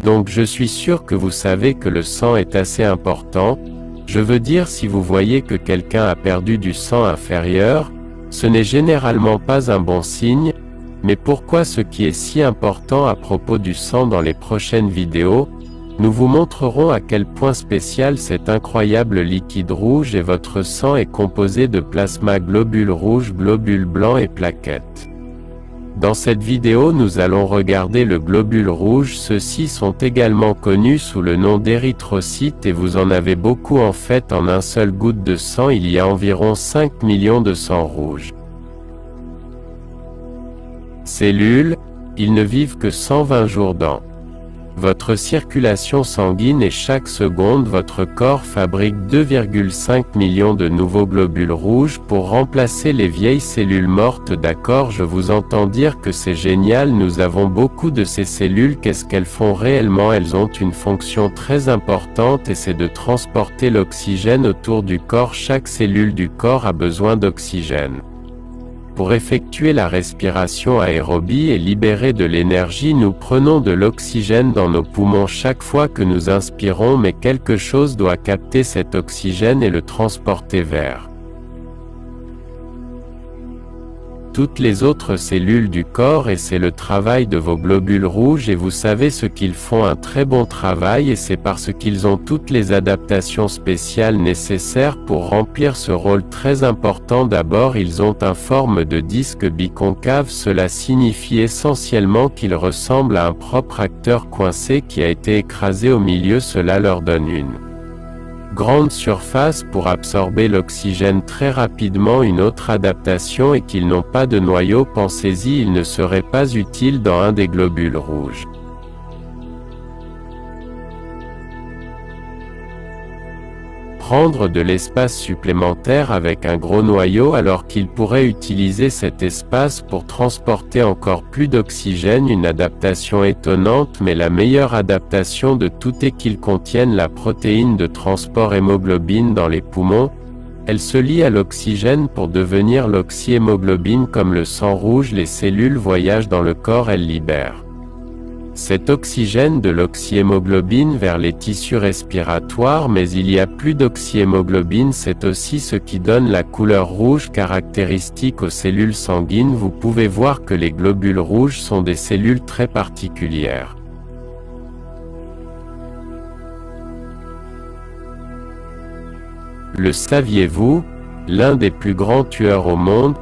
Donc je suis sûr que vous savez que le sang est assez important. Je veux dire, si vous voyez que quelqu'un a perdu du sang inférieur, ce n'est généralement pas un bon signe. Mais pourquoi ce qui est si important à propos du sang dans les prochaines vidéos? Nous vous montrerons à quel point spécial cet incroyable liquide rouge et votre sang est composé de plasma, globules rouges, globules blancs et plaquettes. Dans cette vidéo, nous allons regarder le globule rouge. Ceux-ci sont également connus sous le nom d'érythrocytes et vous en avez beaucoup en fait. En un seul goutte de sang, il y a environ 5 millions de sang rouge. Cellules, ils ne vivent que 120 jours dans votre circulation sanguine et chaque seconde votre corps fabrique 2,5 millions de nouveaux globules rouges pour remplacer les vieilles cellules mortes. D'accord, je vous entends dire que c'est génial, nous avons beaucoup de ces cellules. Qu'est-ce qu'elles font réellement? Elles ont une fonction très importante et c'est de transporter l'oxygène autour du corps. Chaque cellule du corps a besoin d'oxygène pour effectuer la respiration aérobie et libérer de l'énergie. Nous prenons de l'oxygène dans nos poumons chaque fois que nous inspirons, mais quelque chose doit capter cet oxygène et le transporter vers toutes les autres cellules du corps, et c'est le travail de vos globules rouges. Et vous savez ce qu'ils font, un très bon travail, et c'est parce qu'ils ont toutes les adaptations spéciales nécessaires pour remplir ce rôle très important. D'abord, ils ont une forme de disque biconcave, cela signifie essentiellement qu'ils ressemblent à un propre acteur coincé qui a été écrasé au milieu. Cela leur donne une grande surface pour absorber l'oxygène très rapidement. Une autre adaptation est qu'ils n'ont pas de noyau. Pensez-y, ils ne seraient pas utiles dans un des globules rouges. Prendre de l'espace supplémentaire avec un gros noyau, alors qu'ils pourraient utiliser cet espace pour transporter encore plus d'oxygène. Une adaptation étonnante, mais la meilleure adaptation de toutes est qu'ils contiennent la protéine de transport hémoglobine dans les poumons. Elle se lie à l'oxygène pour devenir l'oxyhémoglobine. Comme le sang rouge, les cellules voyagent dans le corps, elles libèrent cet oxygène de l'oxyhémoglobine vers les tissus respiratoires, mais il y a plus d'oxyhémoglobine. C'est aussi ce qui donne la couleur rouge caractéristique aux cellules sanguines. Vous pouvez voir que les globules rouges sont des cellules très particulières. Le saviez-vous? L'un des plus grands tueurs au monde,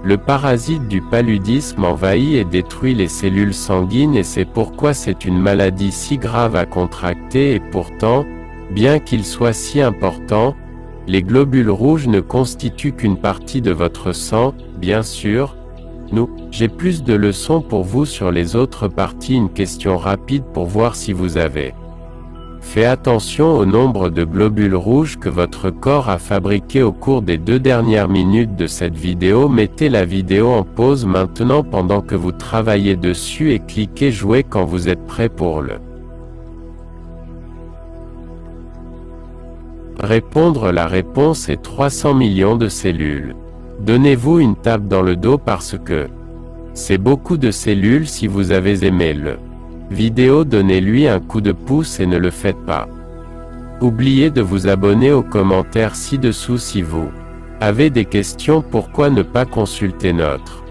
le parasite du paludisme, envahit et détruit les cellules sanguines, et c'est pourquoi c'est une maladie si grave à contracter. Et pourtant, bien qu'il soit si important, les globules rouges ne constituent qu'une partie de votre sang. Bien sûr, j'ai plus de leçons pour vous sur les autres parties. Une question rapide pour voir si vous avez fait attention au nombre de globules rouges que votre corps a fabriqués au cours des 2 dernières minutes de cette vidéo. Mettez la vidéo en pause maintenant pendant que vous travaillez dessus et cliquez jouer quand vous êtes prêt pour le répondre. La réponse est 300 millions de cellules. Donnez-vous une tape dans le dos parce que c'est beaucoup de cellules. Si vous avez aimé le vidéo, donnez-lui un coup de pouce et ne le faites pas oublier de vous abonner aux commentaires ci-dessous. Si vous avez des questions, pourquoi ne pas consulter notre